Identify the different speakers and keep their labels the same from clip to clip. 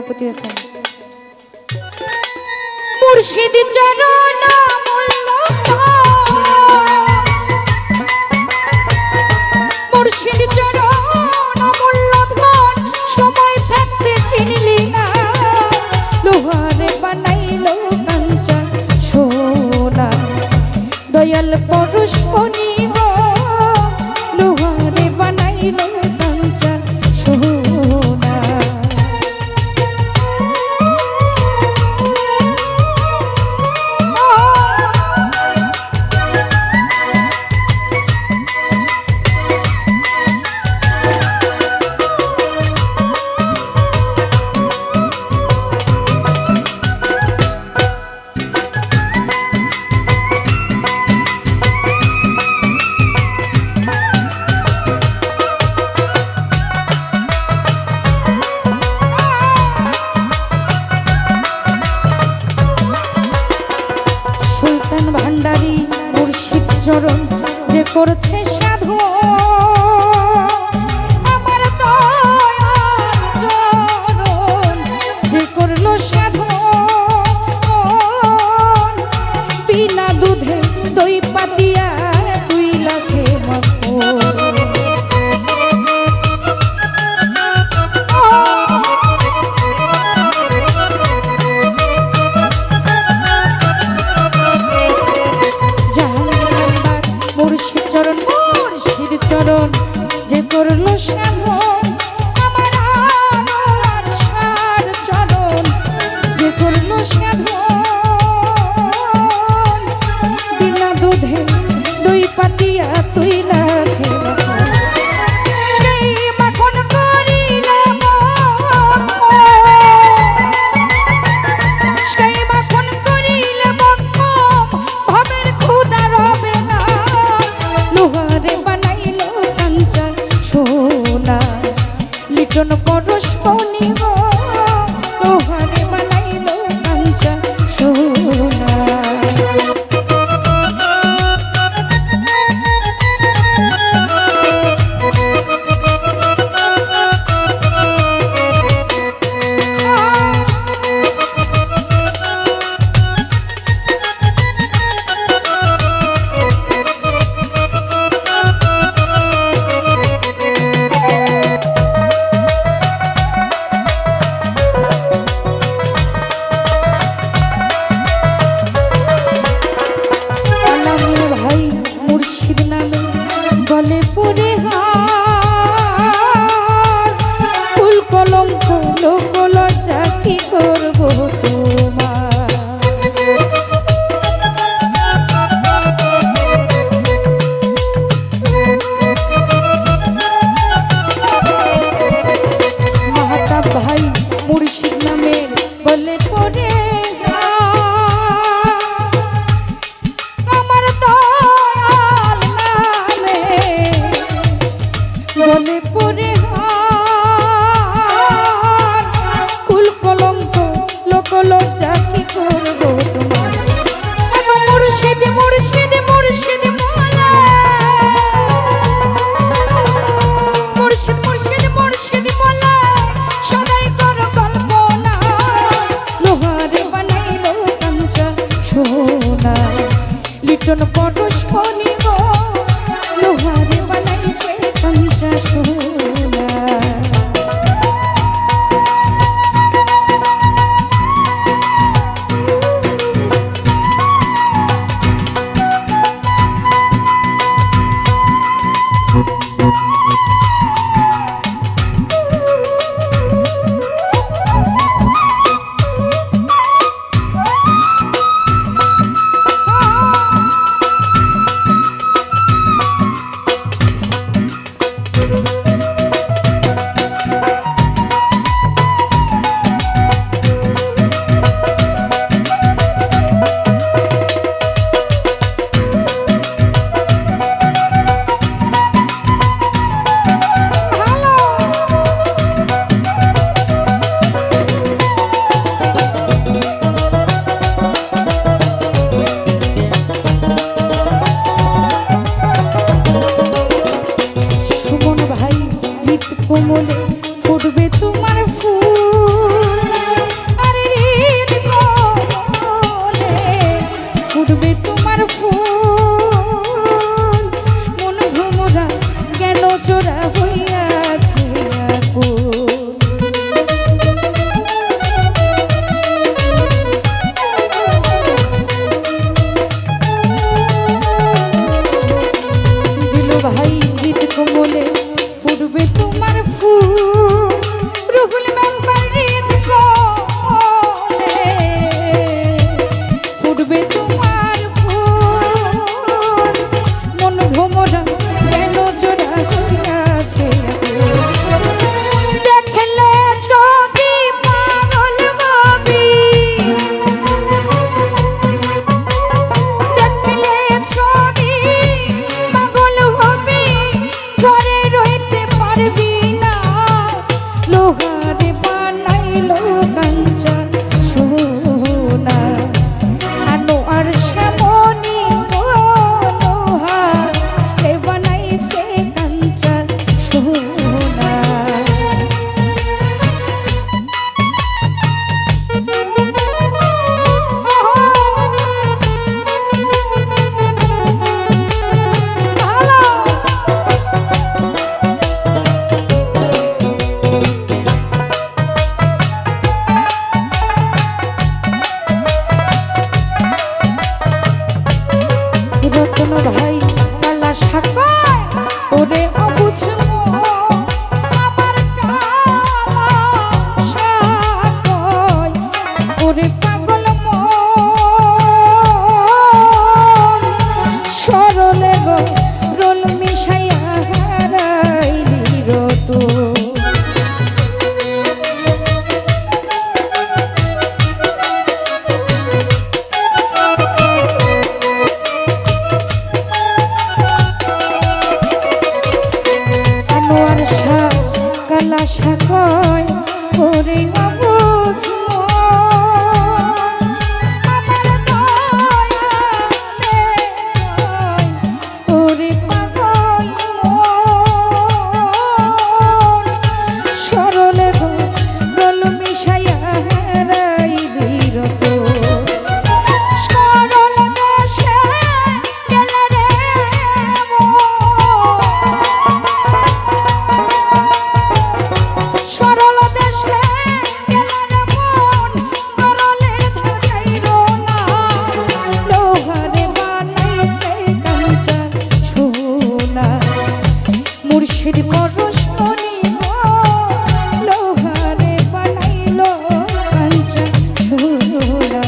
Speaker 1: সেনাপতি হাসান। মুর্শিদ চরণ মুর্শিদ চরণ মূল্যধন সময় থাকতে চিনলি না লোহারে বানাইলো কাঞ্চন সোনা দয়াল পরশ মনিব লোহারে বানাইলো কাঞ্চন সোনা। ভান্ডারী মুর্শিদ চরণ যে করছে সাধু আমার দয়াল চরণ যে করলো সাধু বিনা দুধে দই পাতিয়া দুইলাছে মাখন চরণ যে করলো সাধন আমার আনোয়ার শাহর চরণ যে করলো সাধন বিনা দুধে দই পাতিয়া তুই লাছে সেই মাখন করিলে সেই মাখন করিলে ভবের ক্ষুধা রবে না লোহারে সোনা লিটন পরশ মনিব লোহারে বানাইলো কাঞ্চন সোনা। গলে পড়ে ফুল কলঙ্ক লোক লজ্জা কি করবো তোমার মাহতাব ভাই মুর্শিদ নামের গলে পড়ে গলে পড়ে ওরে অবুঝ আমার দয়ালে ওরে পাগল সরলে রল মিশাইয়া হারাই বিরত সরল দেশে গেলে রে সরল দেশে গেলে রে মন করলের ধার যাইল না লোহারে বানাইছে কাঞ্চা সোনা মুর্শিদ পরশ মনিব লোহারে বানাইল কাঞ্চা সোনা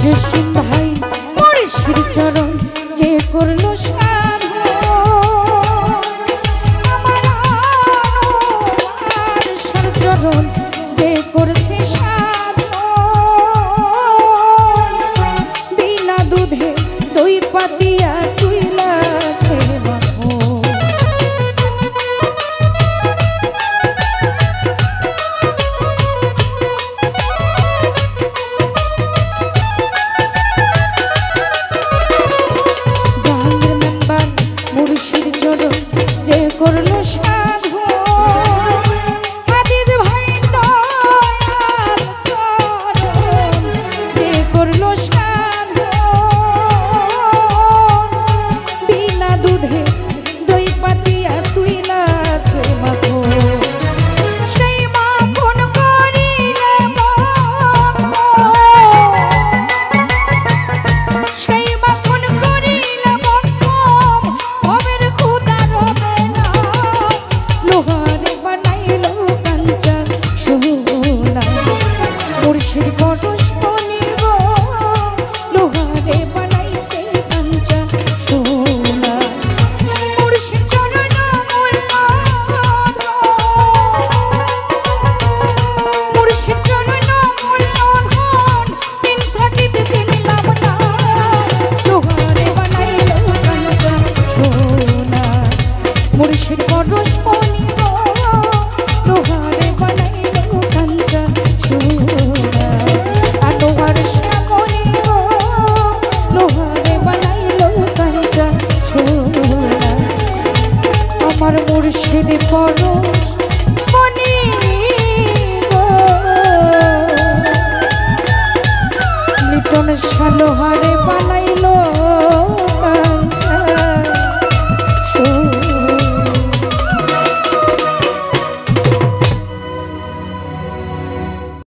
Speaker 1: জসিম ভাই মুর্শিদ চরণ যে করলো সাধন আমার আরশের চরণ যে করছে সাধন বিনা দুধে দই পাতিয়া তুইলাছে মাখন মুর্শিদ চরণ যে করলো সাধন আজিজ ভাই দয়াল চরণ যে করলো সাধন বিনা দুধে দই পাতিয়া তুইলাছে মাখন সেই মাখন করিলে সেই মাখন করিলে ভবের খুদা রবে না লোহারে বানাইল কাঞ্চা সোনা মুর্শিদ পরশ মনিব লোহারে বানাইছে কাঞ্চা সোনা মুর্শিদ চরণ মূল্যধন মুর্শিদ চরণ মূল্যধন দিন থাকিতে চিনিলাম না লোহারে বানাইল কাঞ্চা সোনা মুর্শিদ পরশ মনিব লোহারে বানাইল কাঞ্চা সোনা আনোয়ার শাহ মনিব লোহারে বানাইল কাঞ্চা সোনা আমার মুর্শিদ পরশ মনিব লিটন শাহ লোহার